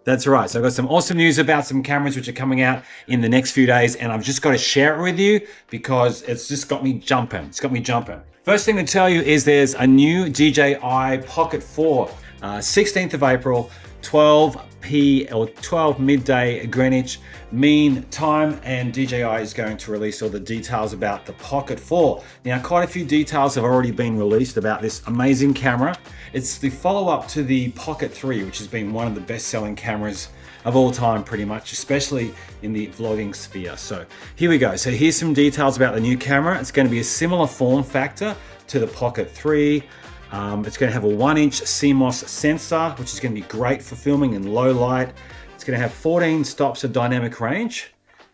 That's right. So I've got some awesome news about some cameras which are coming out in the next few days, and I've just got to share it with you because it's just got me jumping. It's got me jumping. First thing to tell you is there's a new DJI Pocket 4, 16th of April, 12 midday Greenwich Mean Time, and DJI is going to release all the details about the Pocket 4. Now, quite a few details have already been released about this amazing camera. It's the follow-up to the Pocket 3, which has been one of the best-selling cameras of all time, pretty much, especially in the vlogging sphere. So here we go. So here's some details about the new camera. It's going to be a similar form factor to the Pocket 3. It's going to have a 1-inch CMOS sensor, which is going to be great for filming in low light. It's going to have 14 stops of dynamic range,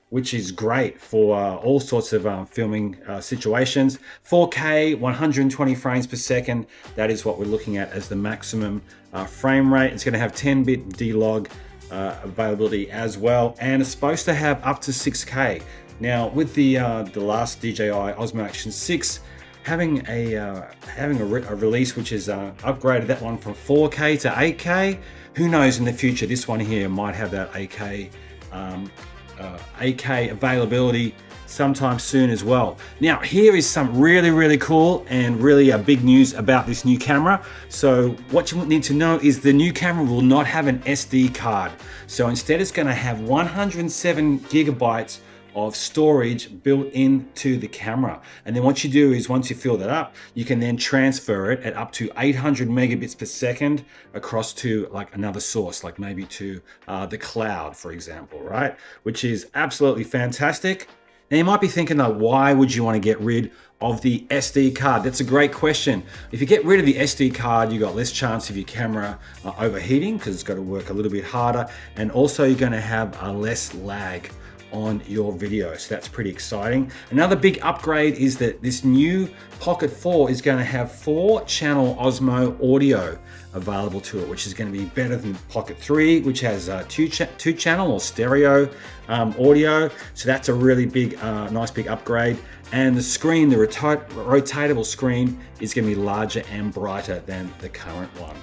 which is great for all sorts of filming situations. 4K, 120 frames per second. That is what we're looking at as the maximum frame rate. It's going to have 10-bit D-Log availability as well, and it's supposed to have up to 6K. Now, with the last DJI Osmo Action 6, having a release which is upgraded that one from 4K to 8K. Who knows, in the future this one here might have that 8K availability sometime soon as well. Now, here is some really cool and really big news about this new camera. So what you need to know is the new camera will not have an SD card. So instead it's going to have 107 gigabytes of storage built into the camera. And then what you do is, once you fill that up, you can then transfer it at up to 800 megabits per second across to like another source, like maybe to the cloud, for example, right? Which is absolutely fantastic. Now you might be thinking, though, why would you want to get rid of the SD card? That's a great question. If you get rid of the SD card, you got less chance of your camera overheating, because it's got to work a little bit harder, and also you're going to have less lag on your video. So that's pretty exciting. Another big upgrade is that this new Pocket 4 is going to have 4-channel Osmo audio available to it, which is going to be better than Pocket 3, which has two-channel or stereo audio. So that's a really big, nice big upgrade. And the screen, the rotatable screen, is going to be larger and brighter than the current one.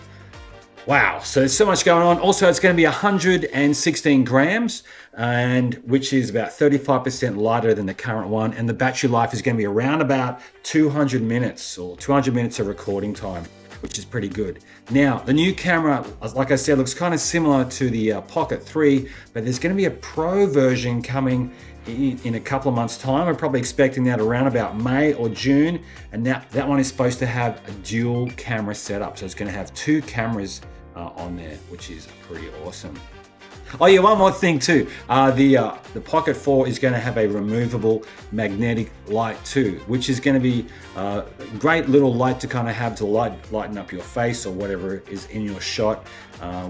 Wow, so there's so much going on. Also, it's going to be 116 grams, and which is about 35% lighter than the current one. And the battery life is going to be around about 200 minutes, or 200 minutes of recording time, which is pretty good. Now, the new camera, like I said, looks kind of similar to the Pocket 3, but there's going to be a Pro version coming in a couple of months' time. I'm probably expecting that around about May or June, and that one is supposed to have a dual camera setup. So it's going to have 2 cameras on there, which is pretty awesome. Oh yeah, one more thing too. The Pocket 4 is going to have a removable magnetic light too, which is going to be a great little light to kind of have to lighten up your face or whatever is in your shot,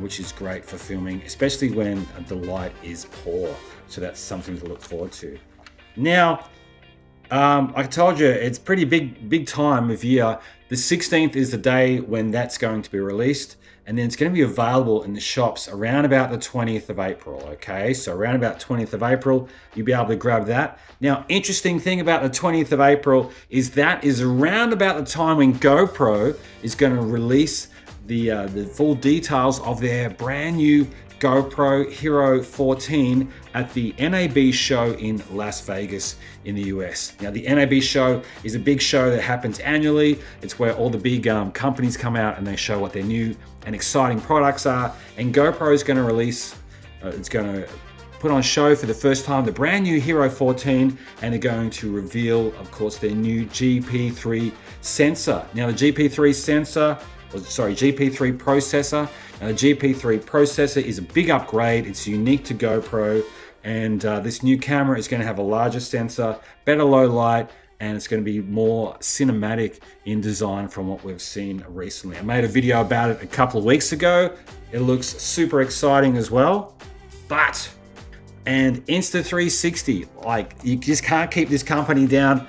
which is great for filming, especially when the light is poor. So that's something to look forward to. Now, I told you, it's pretty big time of year. The 16th is the day when that's going to be released, and then it's going to be available in the shops around about the 20th of April, okay? So around about 20th of April, you'll be able to grab that. Now, interesting thing about the 20th of April is that is around about the time when GoPro is going to release the full details of their brand new GoPro Hero 14 at the NAB show in Las Vegas in the US. Now, the NAB show is a big show that happens annually. It's where all the big companies come out and they show what their new and exciting products are. And GoPro is going to release, it's going to put on show for the first time the brand new Hero 14, and they're going to reveal, of course, their new GP3 sensor. Now, the GP3 processor. Now, the GP3 processor is a big upgrade. It's unique to GoPro, and this new camera is going to have a larger sensor, better low light, and it's going to be more cinematic in design from what we've seen recently. I made a video about it a couple of weeks ago. It looks super exciting as well. And Insta360, like, you just can't keep this company down.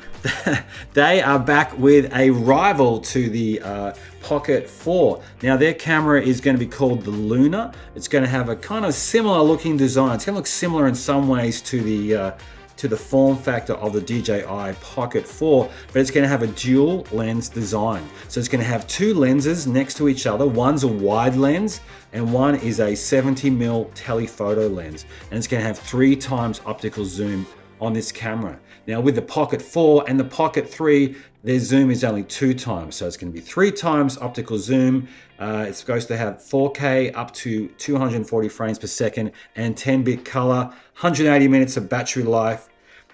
They are back with a rival to the Pocket 4. Now, their camera is going to be called the Luna. It's going to have a kind of similar looking design. It's going to look similar in some ways to the to the form factor of the DJI Pocket 4, but it's going to have a dual lens design. So it's going to have two lenses next to each other. One's a wide lens and one is a 70mm telephoto lens. And it's going to have 3 times optical zoom on this camera. Now with the Pocket 4 and the Pocket 3, their zoom is only 2 times. So it's going to be 3 times optical zoom. It's supposed to have 4K up to 240 frames per second and 10-bit color, 180 minutes of battery life.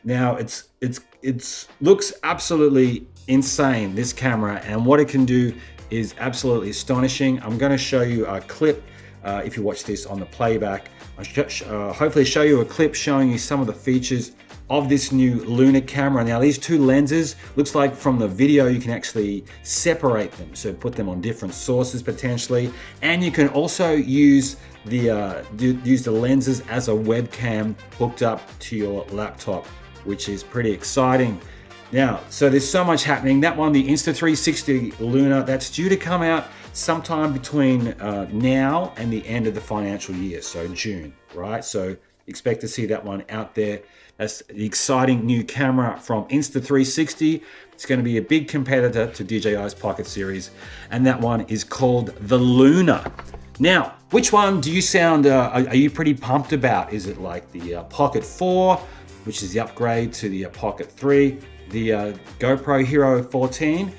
Now it looks absolutely insane, this camera, and what it can do is absolutely astonishing. I'm going to show you a clip. If you watch this on the playback, I'll hopefully show you a clip showing you some of the features of this new Luna camera. Now these two lenses, looks like from the video you can actually separate them, so put them on different sources potentially, and you can also use the lenses as a webcam hooked up to your laptop, which is pretty exciting. Now, so there's so much happening. That one, the Insta360 Luna, that's due to come out sometime between now and the end of the financial year, so June, right? So expect to see that one out there. That's the exciting new camera from Insta360. It's going to be a big competitor to DJI's Pocket series, and that one is called the Luna. Now, which one do you sound, are you pretty pumped about? Is it like the Pocket 4, which is the upgrade to the Pocket 3, the GoPro Hero 14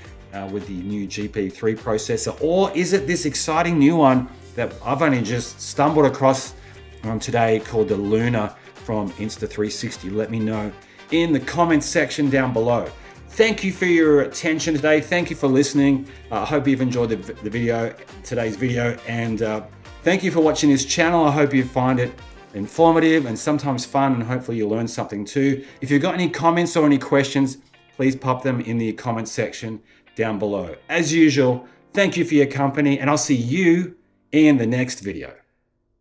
with the new GP3 processor, or is it this exciting new one that I've only just stumbled across today called the Luna from Insta360? Let me know in the comments section down below. Thank you for your attention today. Thank you for listening. I hope you've enjoyed the video, today's video, and thank you for watching this channel. I hope you find it informative and sometimes fun, and hopefully you'll learn something too. If you've got any comments or any questions, please pop them in the comment section down below. As usual, thank you for your company, and I'll see you in the next video.